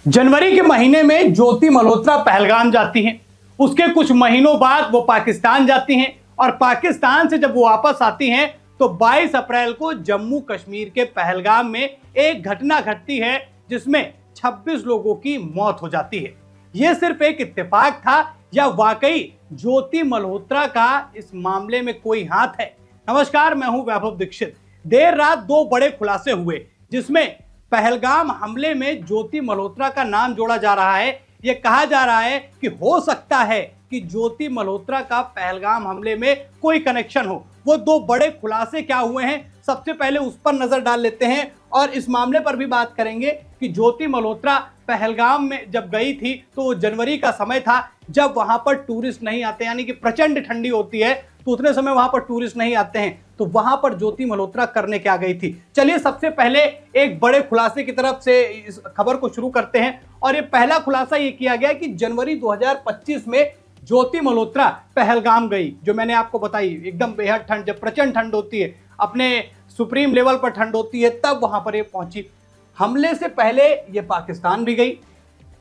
जनवरी के महीने में ज्योति मल्होत्रा पहलगाम जाती हैं। उसके कुछ महीनों बाद वो पाकिस्तान जाती हैं और पाकिस्तान से जब वो वापस आती हैं तो 22 अप्रैल को जम्मू कश्मीर के पहलगाम में एक घटना घटती है जिसमें 26 लोगों की मौत हो जाती है। यह सिर्फ एक इत्तेफाक था या वाकई ज्योति मल्होत्रा का इस मामले में कोई हाथ है? नमस्कार, मैं हूं वैभव दीक्षित। देर रात दो बड़े खुलासे हुए जिसमें पहलगाम हमले में ज्योति मल्होत्रा का नाम जोड़ा जा रहा है। यह कहा जा रहा है कि हो सकता है कि ज्योति मल्होत्रा का पहलगाम हमले में कोई कनेक्शन हो। वो दो बड़े खुलासे क्या हुए हैं, सबसे पहले उस पर नजर डाल लेते हैं और इस मामले पर भी बात करेंगे कि ज्योति मल्होत्रा पहलगाम में जब गई थी तो जनवरी का समय था जब वहां पर टूरिस्ट नहीं आते, यानी कि प्रचंड ठंडी होती है तो उतने समय वहां पर टूरिस्ट नहीं आते हैं। तो वहां पर ज्योति मल्होत्रा करने क्या गई थी? चलिए सबसे पहले एक बड़े खुलासे की तरफ से इस खबर को शुरू करते हैं और ये पहला खुलासा ये किया गया कि जनवरी 2025 में ज्योति मल्होत्रा पहलगाम गई। जो मैंने आपको बताई, एकदम बेहद ठंड, जब प्रचंड ठंड होती है, अपने सुप्रीम लेवल पर ठंड होती है, तब वहां पर ये पहुंची। हमले से पहले ये पाकिस्तान भी गई,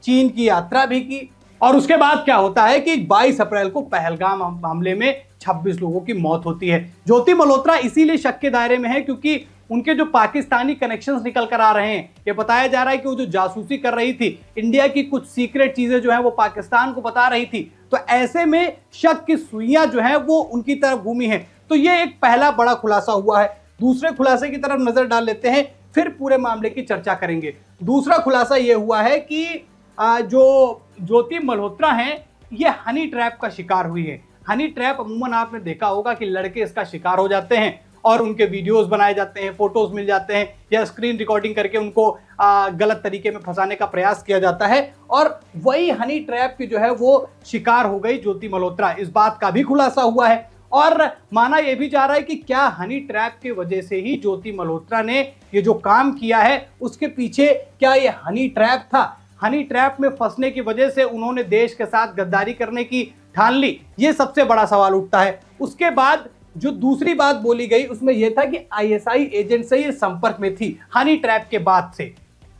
चीन की यात्रा भी की और उसके बाद क्या होता है कि 22 अप्रैल को पहलगाम हमले में 26 लोगों की मौत होती है। ज्योति मल्होत्रा इसीलिए शक के दायरे में है क्योंकि उनके जो पाकिस्तानी कनेक्शंस निकल कर आ रहे हैं। ये बताया जा रहा है कि वो जो जासूसी कर रही थी, इंडिया की कुछ सीक्रेट चीजें जो है वो पाकिस्तान को बता रही थी, तो ऐसे में शक की सुइयां जो है वो उनकी तरफ घूमी है। तो ये एक पहला बड़ा खुलासा हुआ है। दूसरे खुलासे की तरफ नजर डाल लेते हैं, फिर पूरे मामले की चर्चा करेंगे। दूसरा खुलासा ये हुआ है कि जो ज्योति मल्होत्रा हैं ये हनी ट्रैप का शिकार हुई है। हनी ट्रैप अमूमन आपने देखा होगा कि लड़के इसका शिकार हो जाते हैं और उनके वीडियोस बनाए जाते हैं, फोटोज मिल जाते हैं या स्क्रीन रिकॉर्डिंग करके उनको गलत तरीके में फंसाने का प्रयास किया जाता है और वही हनी ट्रैप की जो है वो शिकार हो गई ज्योति मल्होत्रा। इस बात का भी खुलासा हुआ है और माना यह भी जा रहा है कि क्या हनी ट्रैप की वजह से ही ज्योति मल्होत्रा ने ये जो काम किया है उसके पीछे क्या ये हनी ट्रैप था? हनी ट्रैप में फंसने की वजह से उन्होंने देश के साथ गद्दारी करने की ठान ली, ये सबसे बड़ा सवाल उठता है। उसके बाद जो दूसरी बात बोली गई उसमें यह था कि आईएसआई एजेंट से ये संपर्क में थी हनी ट्रैप के बाद से।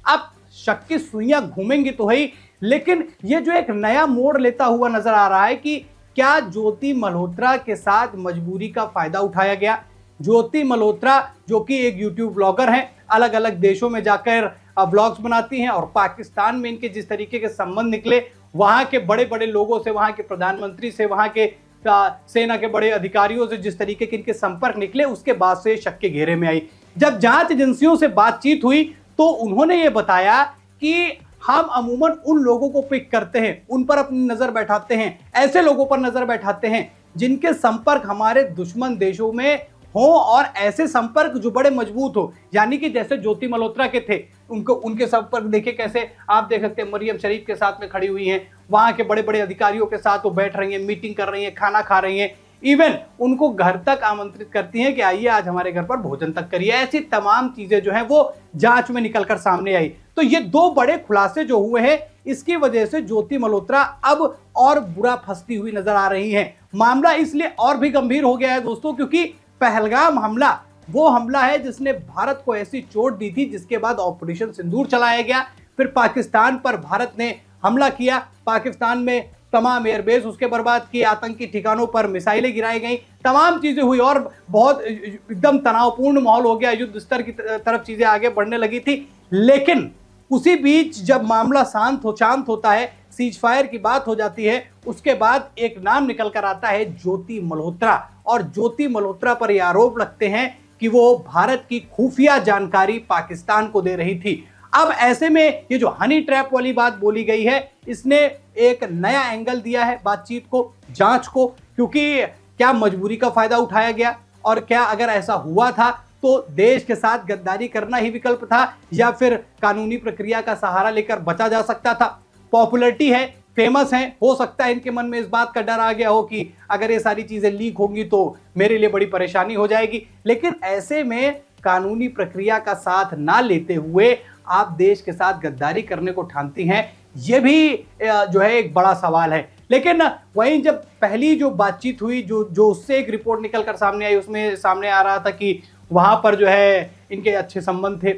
अब शक की सुइयां घूमेंगी तो है, लेकिन ये जो एक नया मोड़ लेता हुआ नजर आ रहा है कि क्या ज्योति मल्होत्रा के साथ मजबूरी का फायदा उठाया गया? ज्योति मल्होत्रा जो कि एक यूट्यूब ब्लॉगर हैं, अलग अलग देशों में जाकर ब्लॉग्स बनाती हैं और पाकिस्तान में इनके जिस तरीके के संबंध निकले, वहां के बड़े बड़े लोगों से, वहां के प्रधानमंत्री से, वहां के सेना के बड़े अधिकारियों से जिस तरीके के इनके संपर्क निकले, उसके बाद से शक के घेरे में आई। जब जांच एजेंसियों से बातचीत हुई तो उन्होंने ये बताया कि हम अमूमन उन लोगों को पिक करते हैं, उन पर अपनी नजर बैठाते हैं, ऐसे लोगों पर नजर बैठाते हैं जिनके संपर्क हमारे दुश्मन देशों में हो और ऐसे संपर्क जो बड़े मजबूत हो। यानी कि जैसे ज्योति मल्होत्रा के थे, उनके संपर्क देखे कैसे, आप देख सकते हैं मरियम शरीफ के साथ में खड़ी हुई हैं, वहां के बड़े बड़े अधिकारियों के साथ वो बैठ रही हैं, मीटिंग कर रही हैं, खाना खा रही हैं, इवन उनको घर तक आमंत्रित करती हैं कि आइए आज हमारे घर पर भोजन तक करिए। ऐसी तमाम चीजें जो है वो जांच में निकलकर सामने आई। तो ये दो बड़े खुलासे जो हुए हैं, इसकी वजह से ज्योति मल्होत्रा अब और बुरा फंसती हुई नजर आ रही है। मामला इसलिए और भी गंभीर हो गया है दोस्तों क्योंकि पहलगाम हमला वो हमला है जिसने भारत को ऐसी चोट दी थी जिसके बाद ऑपरेशन सिंदूर चलाया गया। फिर पाकिस्तान पर भारत ने हमला किया, पाकिस्तान में तमाम एयरबेस उसके बर्बाद किए, आतंकी ठिकानों पर मिसाइलें गिराई गई, तमाम चीजें हुई और बहुत एकदम तनावपूर्ण माहौल हो गया, युद्ध स्तर की तरफ चीजें आगे बढ़ने लगी थी। लेकिन उसी बीच जब मामला शांत होता है, सीज फायर की बात हो जाती है, उसके बाद एक नाम निकल कर आता है ज्योति मल्होत्रा और ज्योति मल्होत्रा पर यह आरोप लगते हैं कि वो भारत की खुफिया जानकारी पाकिस्तान को दे रही थी। अब ऐसे में ये जो हनी ट्रैप वाली बात बोली गई है, इसने एक नया एंगल दिया है बातचीत को, जांच को, क्योंकि क्या मजबूरी का फायदा उठाया गया और क्या अगर ऐसा हुआ था तो देश के साथ गद्दारी करना ही विकल्प था या फिर कानूनी प्रक्रिया का सहारा लेकर बचा जा सकता था? पॉपुलैरिटी है, फेमस हैं, हो सकता है इनके मन में इस बात का डर आ गया हो कि अगर ये सारी चीजें लीक होंगी तो मेरे लिए बड़ी परेशानी हो जाएगी। लेकिन ऐसे में कानूनी प्रक्रिया का साथ ना लेते हुए आप देश के साथ गद्दारी करने को ठानती हैं, ये भी जो है एक बड़ा सवाल है। लेकिन वहीं जब पहली जो बातचीत हुई, जो उससे एक रिपोर्ट निकल कर सामने आई, उसमें सामने आ रहा था कि वहां पर जो है इनके अच्छे संबंध थे,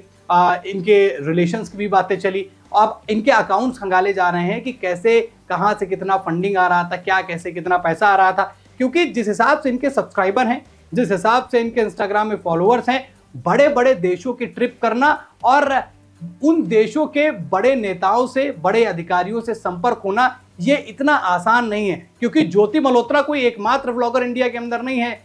इनके रिलेशंस की भी बातें चली अब इनके अकाउंट्स खंगाले जा रहे हैं कि कैसे, कहां से कितना फंडिंग आ रहा था, क्या कैसे कितना पैसा आ रहा था। क्योंकि जिस हिसाब से इनके सब्सक्राइबर हैं, जिस हिसाब से इनके इंस्टाग्राम में फॉलोअर्स हैं, बड़े बड़े देशों की ट्रिप करना और उन देशों के बड़े नेताओं से, बड़े अधिकारियों से संपर्क होना, ये इतना आसान नहीं है। क्योंकि ज्योति मल्होत्रा कोई एकमात्र ब्लॉगर इंडिया के अंदर नहीं है,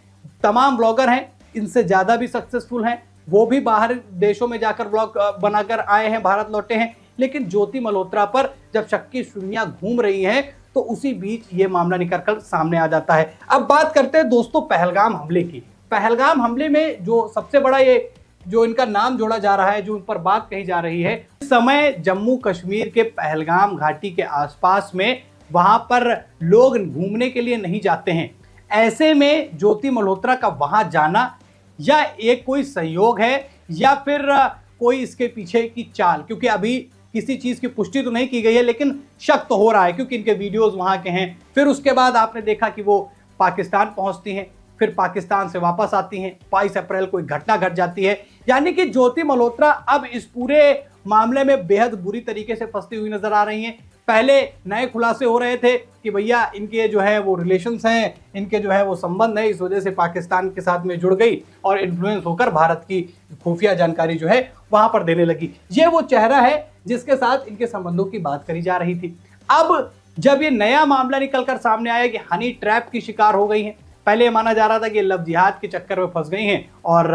तमाम ब्लॉगर हैं, इनसे ज्यादा भी सक्सेसफुल हैं, वो भी बाहर देशों में जाकर ब्लॉग बनाकर आए हैं, भारत लौटे हैं। लेकिन ज्योति मल्होत्रा पर जब शक की सुर्खियां घूम रही हैं तो उसी बीच ये मामला निकल कर सामने आ जाता है। अब बात करते हैं दोस्तों पहलगाम हमले की। पहलगाम हमले में जो सबसे बड़ा ये जो इनका नाम जोड़ा जा रहा है, जो उन पर बात कही जा रही है, इस समय जम्मू कश्मीर के पहलगाम घाटी के आसपास में वहां पर लोग घूमने के लिए नहीं जाते हैं। ऐसे में ज्योति मल्होत्रा का वहां जाना या एक कोई सहयोग है या फिर कोई इसके पीछे की चाल, क्योंकि अभी किसी चीज की पुष्टि तो नहीं की गई है, लेकिन शक तो हो रहा है क्योंकि इनके वीडियोस वहां के हैं। फिर उसके बाद आपने देखा कि वो पाकिस्तान पहुंचती हैं, फिर पाकिस्तान से वापस आती हैं, 22 अप्रैल को एक घटना घट जाती है। यानी कि ज्योति मल्होत्रा अब इस पूरे मामले में बेहद बुरी तरीके से फंसती हुई नजर आ रही हैं। पहले नए खुलासे हो रहे थे कि भैया इनके जो है वो रिलेशंस हैं, इनके जो है वो संबंध है, इस वजह से पाकिस्तान के साथ में जुड़ गई और इन्फ्लुएंस होकर भारत की खुफिया जानकारी जो है वहां पर देने लगी। ये वो चेहरा है जिसके साथ इनके संबंधों की बात करी जा रही थी। अब जब ये नया मामला निकलकर सामने आया कि हनी ट्रैप की शिकार हो गई हैं, पहले माना जा रहा था कि लव जिहाद के चक्कर में फंस गई हैं और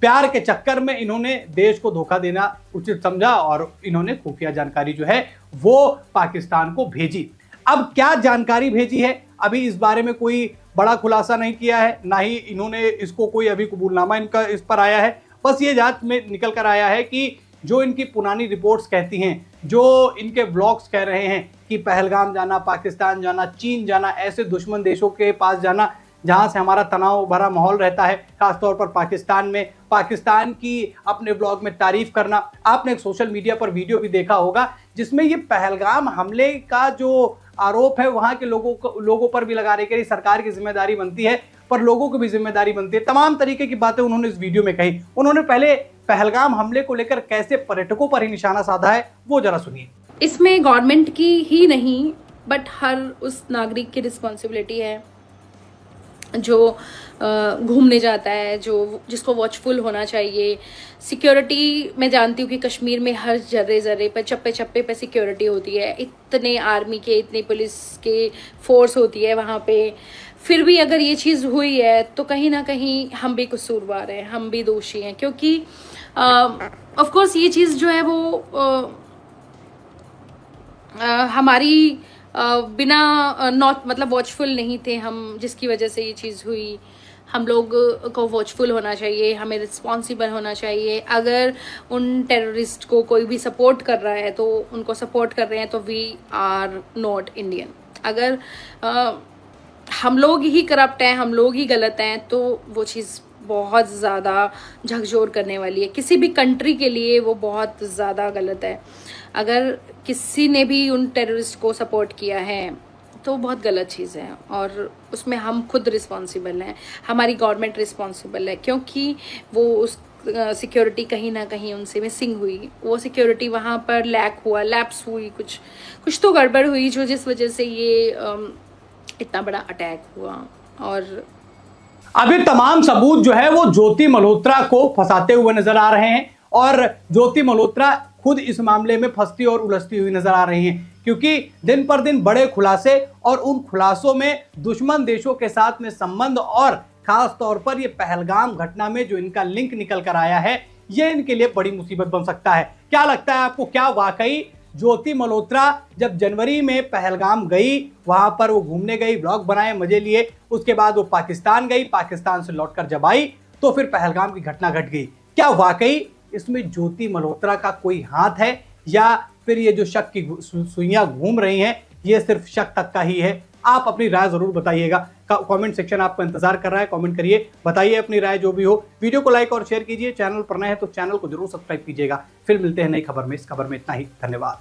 प्यार के चक्कर में इन्होंने देश को धोखा देना उचित समझा और इन्होंने खुफिया जानकारी जो है वो पाकिस्तान को भेजी। अब क्या जानकारी भेजी है अभी इस बारे में कोई बड़ा खुलासा नहीं किया है, ना ही इन्होंने इसको कोई अभी कबूलनामा इनका इस पर आया है। बस ये जांच में निकल कर आया है कि जो इनकी पुरानी रिपोर्ट्स कहती हैं, जो इनके ब्लॉग्स कह रहे हैं कि पहलगाम जाना, पाकिस्तान जाना, चीन जाना, ऐसे दुश्मन देशों के पास जाना जहां से हमारा तनाव भरा माहौल रहता है, खासतौर पर पाकिस्तान में, पाकिस्तान की अपने ब्लॉग में तारीफ करना। आपने एक सोशल मीडिया पर वीडियो भी देखा होगा जिसमें ये पहलगाम हमले का जो आरोप है वहां के लोगों पर भी लगा रहे कि सरकार की जिम्मेदारी बनती है, पर लोगों की भी जिम्मेदारी बनती है। तमाम तरीके की बातें उन्होंने इस वीडियो में कही। उन्होंने पहले पहलगाम हमले को लेकर कैसे पर्यटकों पर ही निशाना साधा है वो जरा सुनिए। इसमें गवर्नमेंट की ही नहीं बट हर उस नागरिक की रिस्पॉन्सिबिलिटी है जो घूमने जाता है, जो जिसको वॉचफुल होना चाहिए। सिक्योरिटी मैं जानती हूँ कि कश्मीर में हर जर्रे जर्रे पर, चप्पे चप्पे पे सिक्योरिटी होती है, इतने आर्मी के, इतनी पुलिस के फोर्स होती है वहाँ पे। फिर भी अगर ये चीज़ हुई है तो कहीं ना कहीं हम भी कसूरवार हैं, हम भी दोषी हैं, क्योंकि ऑफ कोर्स ये चीज़ जो है वो हमारी बिना नॉट मतलब वॉचफुल नहीं थे हम, जिसकी वजह से ये चीज़ हुई। हम लोग को वॉचफुल होना चाहिए, हमें रिस्पॉन्सिबल होना चाहिए। अगर उन टेररिस्ट को कोई भी सपोर्ट कर रहा है तो उनको सपोर्ट कर रहे हैं तो वी आर नॉट इंडियन। अगर हम लोग ही करप्ट हैं, हम लोग ही गलत हैं, तो वो चीज़ बहुत ज़्यादा झकझोर करने वाली है। किसी भी कंट्री के लिए वो बहुत ज़्यादा गलत है। अगर किसी ने भी उन टेररिस्ट को सपोर्ट किया है तो बहुत गलत चीज़ है और उसमें हम खुद रिस्पॉन्सिबल हैं, हमारी गवर्नमेंट रिस्पॉन्सिबल है, क्योंकि वो उस सिक्योरिटी कहीं ना कहीं उनसे मिसिंग हुई। वो सिक्योरिटी वहाँ पर लैप्स हुई, कुछ तो गड़बड़ हुई जो जिस वजह से ये इतना बड़ा अटैक हुआ। और अभी तमाम सबूत जो है वो ज्योति मल्होत्रा को फंसाते हुए नजर आ रहे हैं और ज्योति मल्होत्रा खुद इस मामले में फंसती और उलझती हुई नजर आ रही हैं, क्योंकि दिन पर दिन बड़े खुलासे और उन खुलासों में दुश्मन देशों के साथ में संबंध और खास तौर पर ये पहलगाम घटना में जो इनका लिंक निकल कर आया है, ये इनके लिए बड़ी मुसीबत बन सकता है। क्या लगता है आपको, क्या वाकई ज्योति मल्होत्रा जब जनवरी में पहलगाम गई, वहां पर वो घूमने गई, ब्लॉग बनाए, मजे लिए, उसके बाद वो पाकिस्तान गई, पाकिस्तान से लौटकर जब आई तो फिर पहलगाम की घटना घट गई। क्या वाकई इसमें ज्योति मल्होत्रा का कोई हाथ है या फिर ये जो शक की सुइयां घूम रही हैं ये सिर्फ शक तक का ही है? आप अपनी राय जरूर बताइएगा, कमेंट सेक्शन आपका इंतजार कर रहा है। कमेंट करिए, बताइए अपनी राय जो भी हो। वीडियो को लाइक और शेयर कीजिए, चैनल पर नए हैं तो चैनल को जरूर सब्सक्राइब कीजिएगा। फिर मिलते हैं नई खबर में। इस खबर में इतना ही, धन्यवाद।